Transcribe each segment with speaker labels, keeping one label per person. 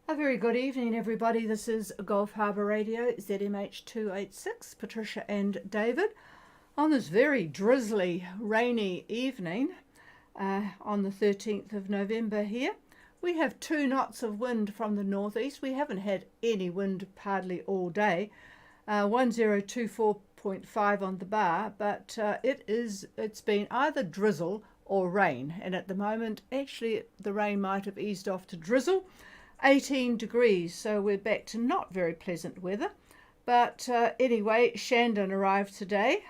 Speaker 1: A very good evening, everybody. This is Gulf Harbour Radio, ZMH286, Patricia and David, on this very drizzly, rainy evening on the 13th of November here. We have 2 knots of wind from the northeast. We haven't had any wind hardly all day. 1024.5 on the bar, but it's been either drizzle or rain, and at the moment actually the rain might have eased off to drizzle. 18 degrees, so we're back to not very pleasant weather. But anyway, Shandon arrived today,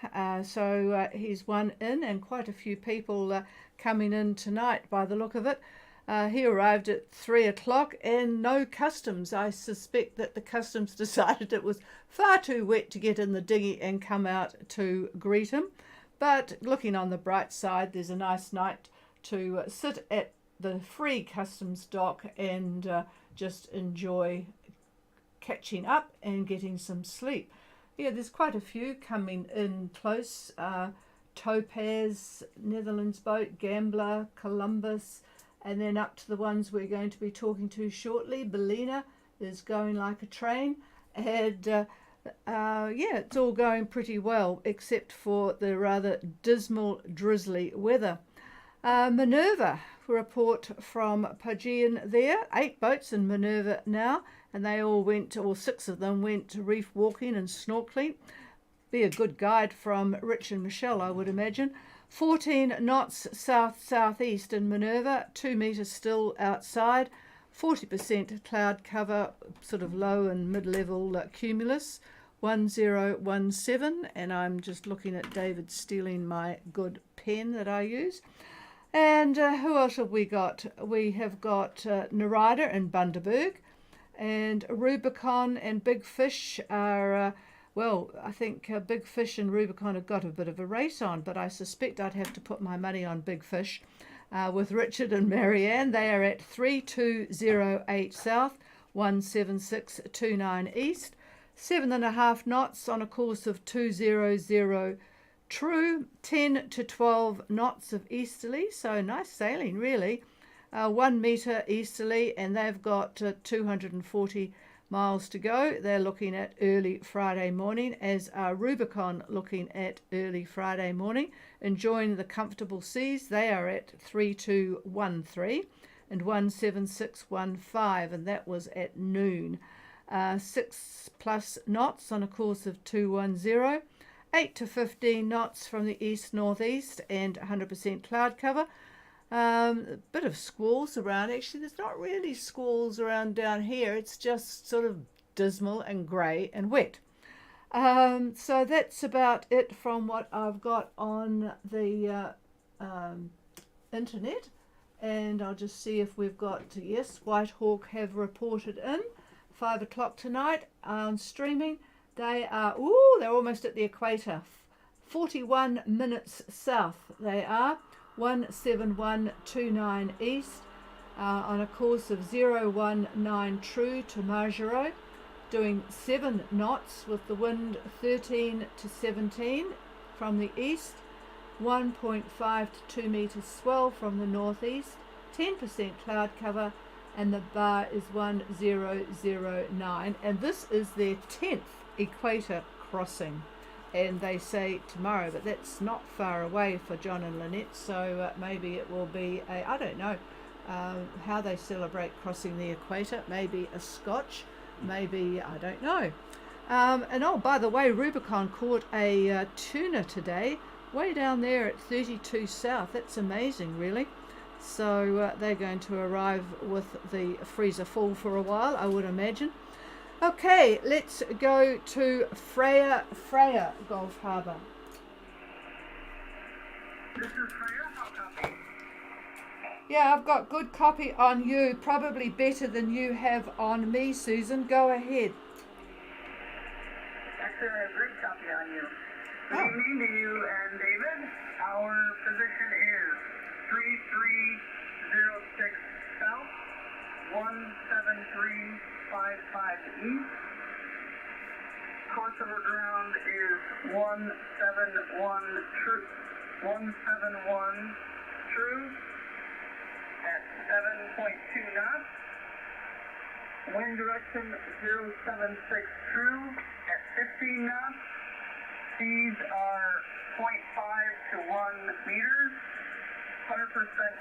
Speaker 1: so he's one in, and quite a few people coming in tonight by the look of it. He arrived at 3 o'clock and no customs. I suspect that the customs decided it was far too wet to get in the dinghy and come out to greet him. But looking on the bright side, there's a nice night to sit at the free customs dock and just enjoy catching up and getting some sleep. Yeah, there's quite a few coming in close. Topaz, Netherlands boat, Gambler, Columbus, and then up to the ones we're going to be talking to shortly. Bellina is going like a train, and yeah, it's all going pretty well except for the rather dismal, drizzly weather. Minerva report from Pagean there. 8 boats in Minerva now, and they all went, or 6 of them went reef walking and snorkeling. Be a good guide from Rich and Michelle, I would imagine. 14 knots south-southeast in Minerva, 2 metres still outside, 40% cloud cover, sort of low and mid-level cumulus, 1017, and I'm just looking at David stealing my good pen that I use. And who else have we got? We have got Narada and Bundaberg, and Rubicon and Big Fish are, well, I think Big Fish and Rubicon have got a bit of a race on, but I suspect I'd have to put my money on Big Fish. With Richard and Marianne, they are at 3208 south, 17629 east, 7.5 knots on a course of 200 true, 10 to 12 knots of easterly, so nice sailing really. 1 metre easterly, and they've got 240 miles to go. They're looking at early Friday morning, as are Rubicon looking at early Friday morning, enjoying the comfortable seas. They are at 3213 and 17615, and that was at noon. 6+ knots on a course of 210, 8 to 15 knots from the east-northeast, and 100% cloud cover. A bit of squalls around. Actually, there's not really squalls around down here. It's just sort of dismal and grey and wet. So that's about it from what I've got on the internet. And I'll just see if we've got, yes, Whitehawk have reported in. 5 o'clock tonight on streaming. They are, they're almost at the equator. 41 minutes south they are. 17129 east, on a course of 019 true to Margero, doing 7 knots with the wind 13 to 17 from the east, 1.5 to 2 metres swell from the northeast, 10% cloud cover, and the bar is 1009, and this is their 10th equator crossing. And they say tomorrow, but that's not far away for John and Lynette, so maybe it will be I don't know how they celebrate crossing the equator. Maybe a scotch, maybe, I don't know. And oh, by the way, Rubicon caught a tuna today, way down there at 32 south. That's amazing, really. So they're going to arrive with the freezer full for a while, I would imagine. Okay, let's go to Freya, Gulf Harbour.
Speaker 2: This is Freya, how copy?
Speaker 1: Yeah, I've got good copy on you, probably better than you have on me, Susan. Go ahead.
Speaker 2: Actually, I have great copy on you. Good evening to you and David. Our position is 3306 south, 17355 east. Course over ground is 171 true at 7.2 knots. Wind direction 076 true at 15 knots. Seas are 0.5 to 1 meters. 100%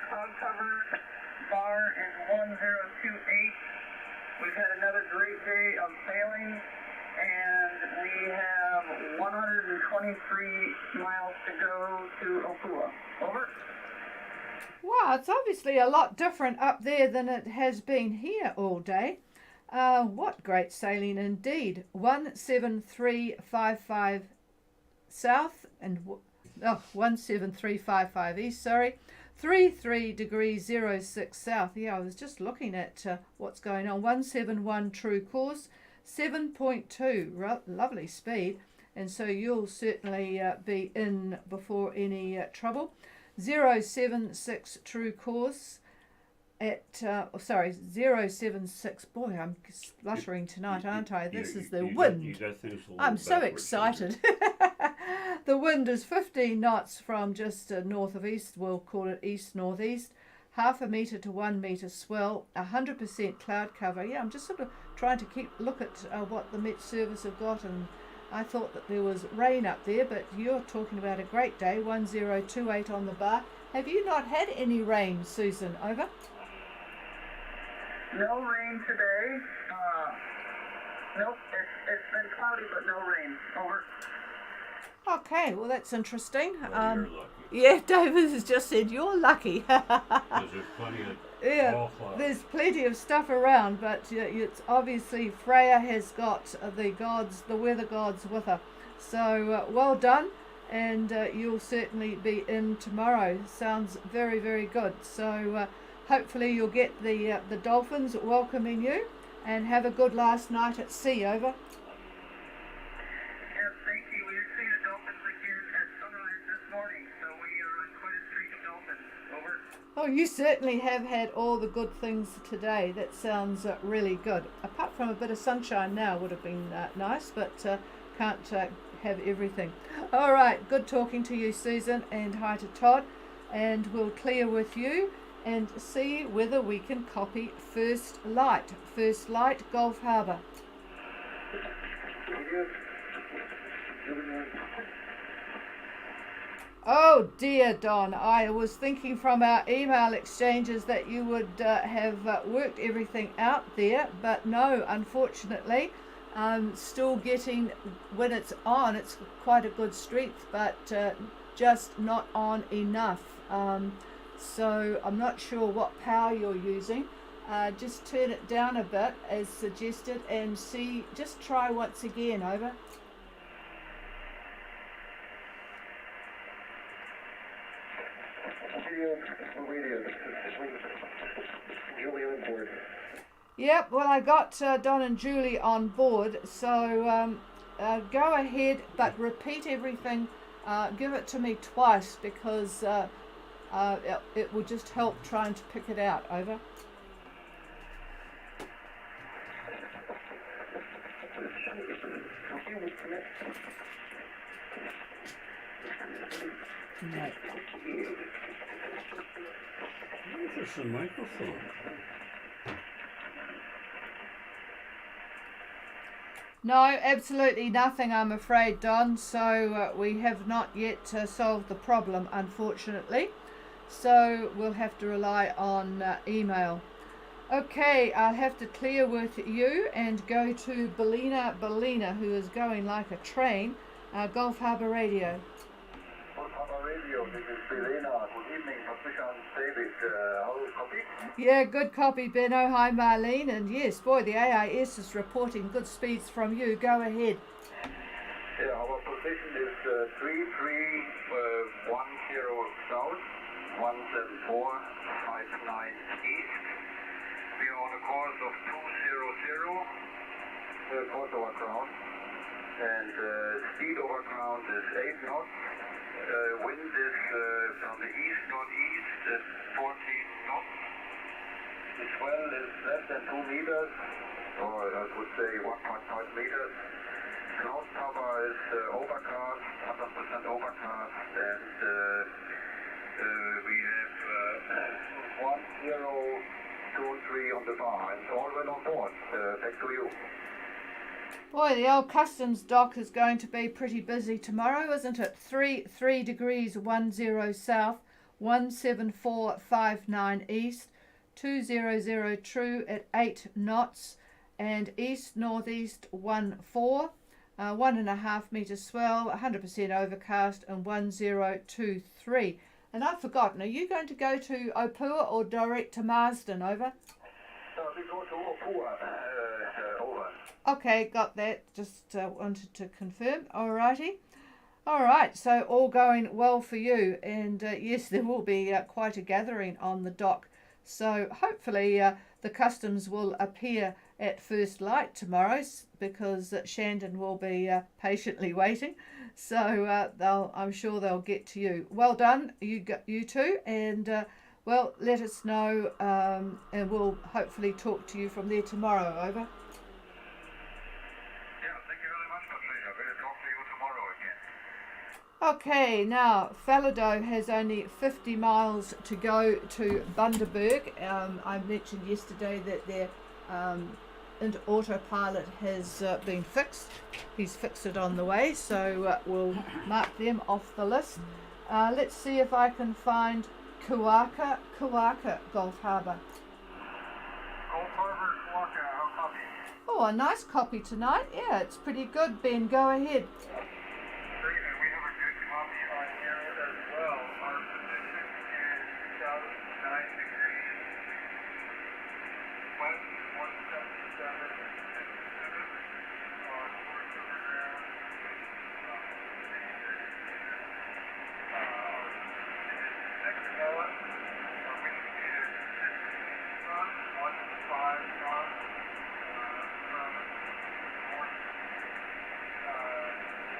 Speaker 2: cloud cover. Bar is 1028. We've had another great day of sailing, and we have 123 miles to go to Opua. Over.
Speaker 1: Wow, it's obviously a lot different up there than it has been here all day. What great sailing indeed. 17355 south and 17355 east, sorry. 33 degrees 06 south. Yeah, I was just looking at what's going on. 171 true course, 7.2, lovely speed. And so you'll certainly be in before any trouble. 076 true course at 076. Boy, I'm spluttering tonight, aren't I? This is the wind. I'm so excited. The wind is 15 knots from just north of east. We'll call it east northeast. 0.5 metre to 1 metre swell. 100% cloud cover. Yeah, I'm just sort of trying to look at what the Met Service have got, and I thought that there was rain up there, but you're talking about a great day. 1028 on the bar. Have you not had any rain, Susan? Over.
Speaker 2: No rain today. Nope, it's been cloudy, but no rain. Over.
Speaker 1: Okay, well that's interesting.
Speaker 3: Well, you're lucky.
Speaker 1: Yeah, David has just said you're lucky.
Speaker 3: Because there's plenty of
Speaker 1: there's plenty of stuff around, but it's obviously Freya has got the weather gods with her. So well done, and you'll certainly be in tomorrow. Sounds very, very good. So hopefully you'll get the dolphins welcoming you, and have a good last night at sea. Over. Oh, you certainly have had all the good things today. That sounds really good. Apart from a bit of sunshine now would have been nice, but can't have everything. All right, good talking to you, Susan, and hi to Todd. And we'll clear with you and see whether we can copy First Light. First Light, Gulf Harbour. Oh dear, Don, I was thinking from our email exchanges that you would have worked everything out there, but no, unfortunately, I'm still getting, when it's on, it's quite a good strength, but just not on enough. So I'm not sure what power you're using. Just turn it down a bit as suggested and see, just try once again. Over. Yep, well I got Don and Julie on board, so go ahead but repeat everything, give it to me twice because it will just help trying to pick it out. Over. No.
Speaker 3: There's a microphone.
Speaker 1: No, absolutely nothing, I'm afraid, Don. So we have not yet solved the problem, unfortunately. So we'll have to rely on email. Okay, I'll have to clear with you and go to Belina, who is going like a train. Gulf Harbour Radio.
Speaker 2: Gulf Harbour Radio, this is Belina. Good evening, Patricia and David. How copy?
Speaker 1: Yeah, good copy, Benno. Hi, Marlene. And yes, boy, the AIS is reporting good speeds from you. Go ahead.
Speaker 2: Yeah, our position is 3310 south, 17459 east. We are on a course of 200, course over ground, and speed over ground is 8 knots. Wind is from the east-northeast at 14 knots. The swell is less than 2 meters, or I would say 1.5 meters. Cloud cover is overcast, 100% overcast, and we have 1023 on from the bar, and all well on board. Back to you.
Speaker 1: Boy, the old customs dock is going to be pretty busy tomorrow, isn't it? 3 degrees 10 south, 17459 east, 200 true at 8 knots, and east northeast 14, 1.5 metre swell, 100% overcast, and 1023. And I've forgotten, are you going to go to Opua or direct to Marsden? Over.
Speaker 2: We go to Opua. Over.
Speaker 1: Okay, got that. Just wanted to confirm. Alrighty. Alright, so all going well for you. And yes, there will be quite a gathering on the dock. So hopefully the customs will appear at first light tomorrow, because Shandon will be patiently waiting. So I'm sure they'll get to you. Well done, you two. And well, let us know, and we'll hopefully talk to you from there tomorrow. Over.
Speaker 2: Yeah, thank you very much, Patricia. We'll talk to you tomorrow again.
Speaker 1: Okay, now Falado has only 50 miles to go to Bundaberg. I mentioned yesterday that their autopilot has been fixed. He's fixed it on the way, so we'll mark them off the list. Let's see if I can find Kuaka Gulf Harbour.
Speaker 2: Gulf Harbour, Kuaka, how copy?
Speaker 1: Oh, a nice copy tonight. Yeah, it's pretty good, Ben. Go ahead.
Speaker 2: Great, and we have a good copy on here as well. Our position is south 9 degrees, west 177, on course over ground. Next known, our wind speed is 15 knots, 1 to 5 knots, from north.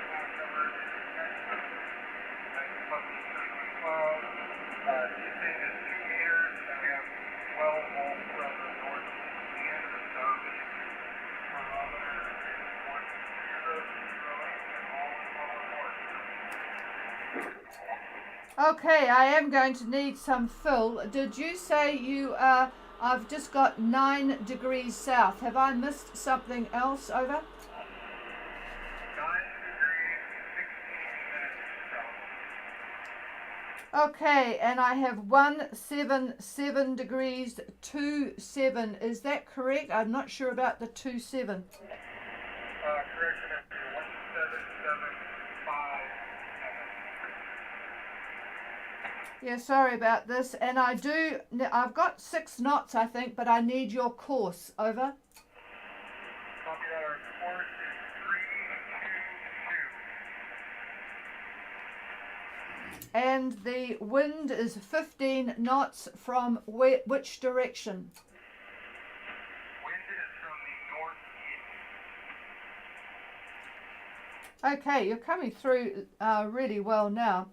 Speaker 2: Cloud cover is excellent. Nice puffy circling cloud. Easting is 2 meters, and we have 12 volts from the north and the south. Thermometer is 10, and all is well aboard.
Speaker 1: Okay, I am going to need some fill. Did you say you I've just got 9 degrees south. Have I missed something else? Over.
Speaker 2: 9 degrees, 16 minutes south.
Speaker 1: Okay, and I have 177 degrees 27. Is that correct? I'm not sure about the 27.
Speaker 2: Correction is 17757.
Speaker 1: Yeah, sorry about this. And I've got 6 knots, I think, but I need your course. Over.
Speaker 2: Copy that. Our course is 322.
Speaker 1: And the wind is 15 knots from which direction?
Speaker 2: Wind is from the northeast.
Speaker 1: Okay, you're coming through really well now.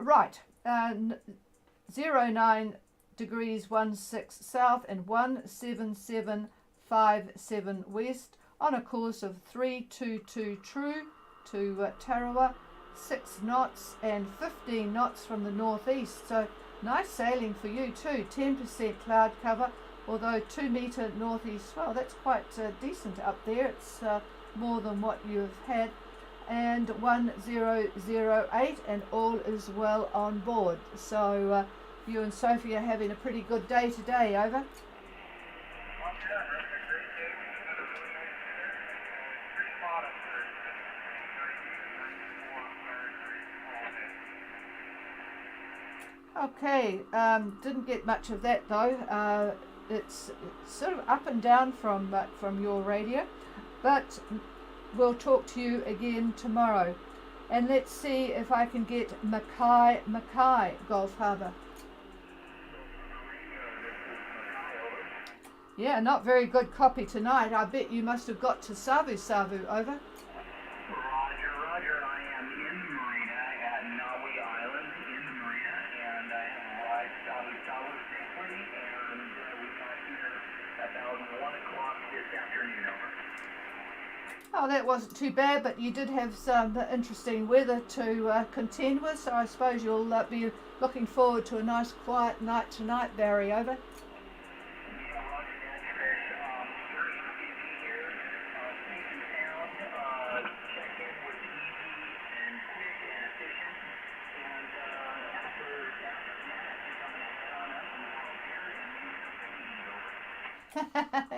Speaker 1: Right, 09 degrees 16 south and 17757 west on a course of 322 true to Tarawa, 6 knots and 15 knots from the northeast. So nice sailing for you too. 10% cloud cover, although 2 metre northeast swell. That's quite decent up there. It's more than what you've had. And 1008, and all is well on board. So you and Sophie are having a pretty good day today. Over.
Speaker 2: Copy that. We're having a great day. We just had a really nice dinner. It's pretty hot up there. It's been 90, 94 Fahrenheit all day.
Speaker 1: Okay, didn't get much of that though. It's sort of up and down from your radio, but we'll talk to you again tomorrow. And let's see if I can get Mackay Gulf Harbour. Yeah, not very good copy tonight. I bet you must have got to Savu. Over.
Speaker 4: Roger. I am in Marina at Naui Island in Marina, and I have arrived Savu safely, and we got here about 1 o'clock this afternoon. Over.
Speaker 1: Oh, that wasn't too bad, but you did have some interesting weather to contend with, so I suppose you'll be looking forward to a nice quiet night tonight, Barry. Over.
Speaker 4: Yeah, Roger.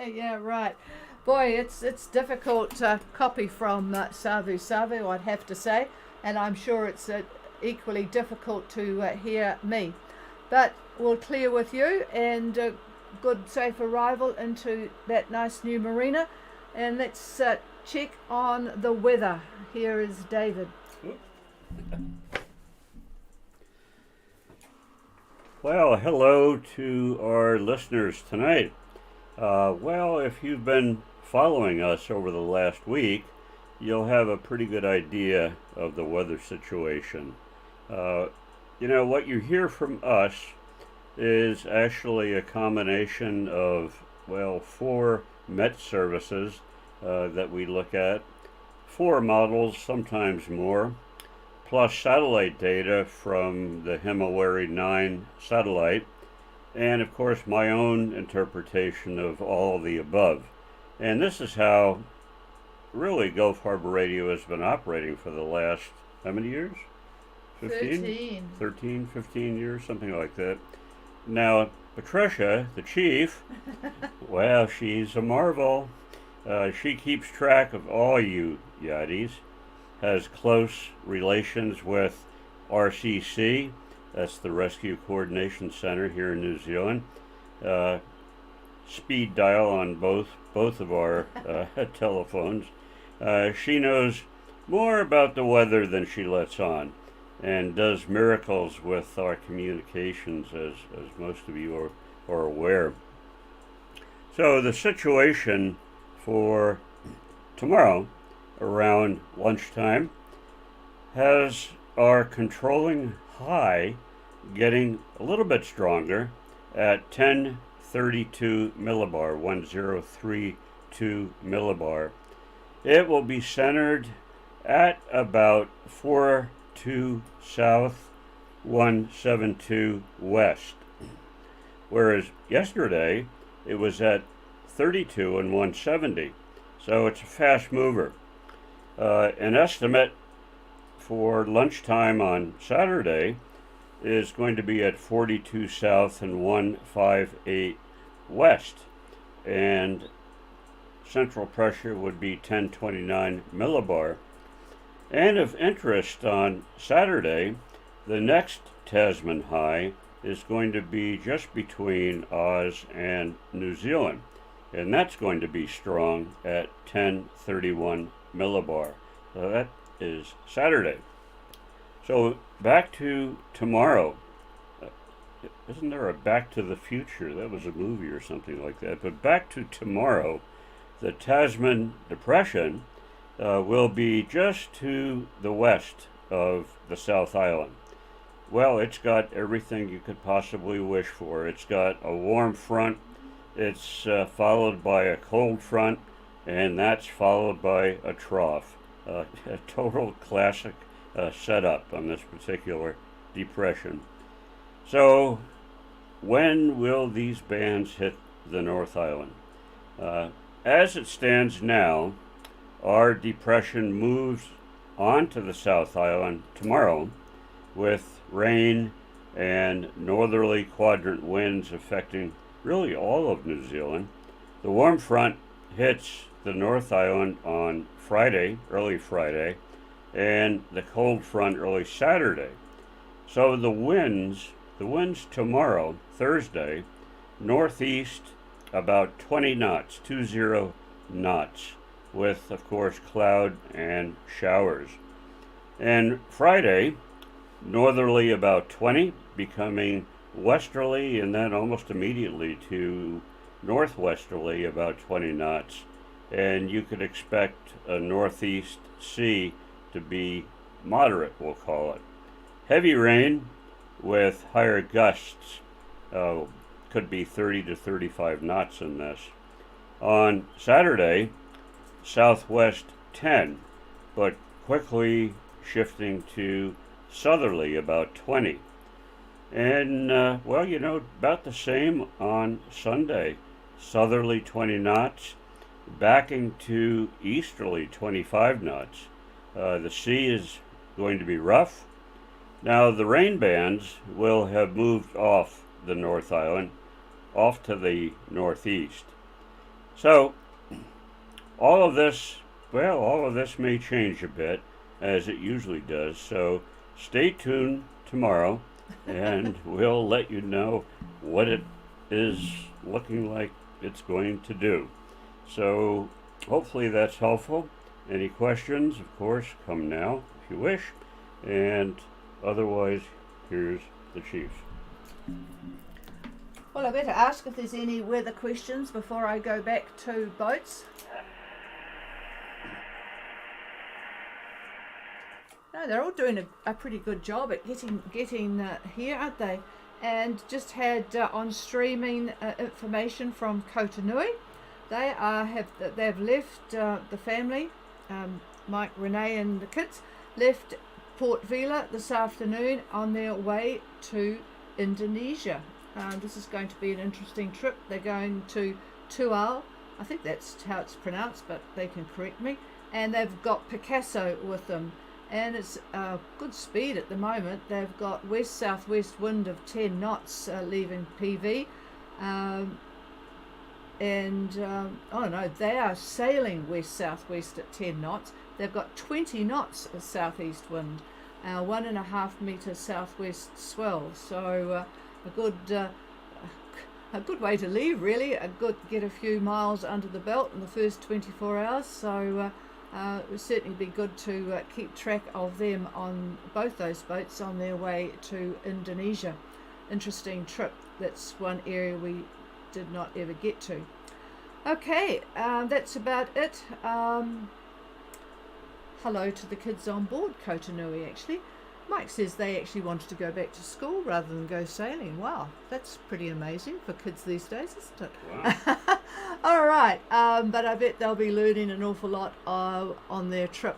Speaker 1: Yeah, right. Boy, it's difficult to copy from Savu Savu, I'd have to say, and I'm sure it's equally difficult to hear me. But we'll clear with you, and good safe arrival into that nice new marina, and let's check on the weather. Here is David.
Speaker 3: Well, hello to our listeners tonight. Well, if you've been following us over the last week, you'll have a pretty good idea of the weather situation. What you hear from us is actually a combination of, well, 4 Met services that we look at, 4 models, sometimes more, plus satellite data from the Himawari 9 satellite, and of course my own interpretation of all of the above. And this is how really Gulf Harbor Radio has been operating for the last, how many years? 15? 13, 15 years, something like that. Now, Patricia, the chief, well, she's a marvel. She keeps track of all you yachties, has close relations with RCC, that's the Rescue Coordination Center here in New Zealand. Speed dial on both of our telephones. She knows more about the weather than she lets on, and does miracles with our communications, as most of you are aware. So the situation for tomorrow around lunchtime has our controlling high getting a little bit stronger at 1032 millibar, 1032 millibar. It will be centered at about 42 south, 172 west. Whereas yesterday it was at 32 and 170. So it's a fast mover. An estimate for lunchtime on Saturday is going to be at 42 south and 158 west. And central pressure would be 1029 millibar. And of interest on Saturday, the next Tasman high is going to be just between Oz and New Zealand. And that's going to be strong at 1031 millibar. So that is Saturday. So back to tomorrow. Isn't there a Back to the Future? That was a movie or something like that. But back to tomorrow, the Tasman Depression will be just to the west of the South Island. Well, it's got everything you could possibly wish for. It's got a warm front, it's followed by a cold front, and that's followed by a trough. A total classic setup on this particular depression. So, when will these bands hit the North Island? As it stands now, our depression moves onto the South Island tomorrow with rain and northerly quadrant winds affecting really all of New Zealand. The warm front hits the North Island on Friday, early Friday, and the cold front early Saturday. So the winds tomorrow, Thursday, northeast about 20 knots, 20 knots, with, of course, cloud and showers. And Friday, northerly about 20, becoming westerly, and then almost immediately to northwesterly about 20 knots. And you could expect a northeast sea to be moderate, we'll call it. Heavy rain with higher gusts, could be 30 to 35 knots in this. On Saturday, southwest 10, but quickly shifting to southerly about 20. And, about the same on Sunday. Southerly 20 knots, backing to easterly 25 knots. The sea is going to be rough. Now, the rain bands will have moved off the North Island, off to the northeast. So, all of this, well, all of this may change a bit, as it usually does. So, stay tuned tomorrow, and we'll let you know what it is looking like it's going to do. So, hopefully that's helpful. Any questions, of course, come now if you wish. And otherwise, here's the chief.
Speaker 1: Well, I better ask if there's any weather questions before I go back to boats. No, they're all doing a pretty good job at getting here, aren't they? And just had on streaming information from Kotanui. They've left the family, Mike, Renee, and the kids left Port Vila this afternoon on their way to Indonesia. This is going to be an interesting trip. They're going to Tual, I think that's how it's pronounced, but they can correct me. And they've got Picasso with them, and it's good speed at the moment. They've got west-southwest wind of 10 knots leaving PV, oh no, they are sailing west-southwest at 10 knots. They've got 20 knots of southeast wind, 1.5 metre southwest swell. So a good way to leave, really. Get a few miles under the belt in the first 24 hours. So it would certainly be good to keep track of them on both those boats on their way to Indonesia. Interesting trip. That's one area we did not ever get to. Okay, that's about it. Hello to the kids on board Kotanui, actually. Mike says they actually wanted to go back to school rather than go sailing. Wow, that's pretty amazing for kids these days, isn't it?
Speaker 3: Wow.
Speaker 1: All right, but I bet they'll be learning an awful lot on their trip.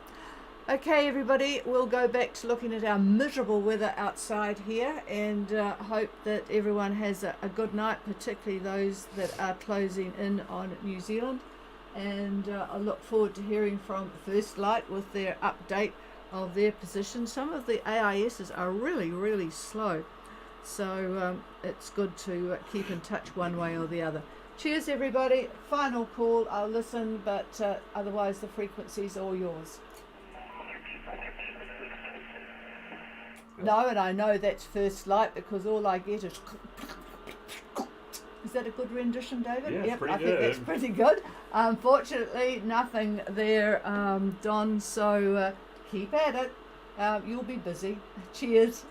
Speaker 1: Okay, everybody, we'll go back to looking at our miserable weather outside here, and hope that everyone has a good night, particularly those that are closing in on New Zealand. And I look forward to hearing from First Light with their update of their position. Some of the AISs are really, really slow, so it's good to keep in touch one way or the other. Cheers, everybody. Final call. I'll listen, but otherwise the frequency's all yours. No, and I know that's First Light because all I get is... Is that a good rendition, David?
Speaker 3: Yeah,
Speaker 1: yep,
Speaker 3: pretty
Speaker 1: I think that's pretty good. Unfortunately, nothing there, Don, so keep at it. You'll be busy. Cheers.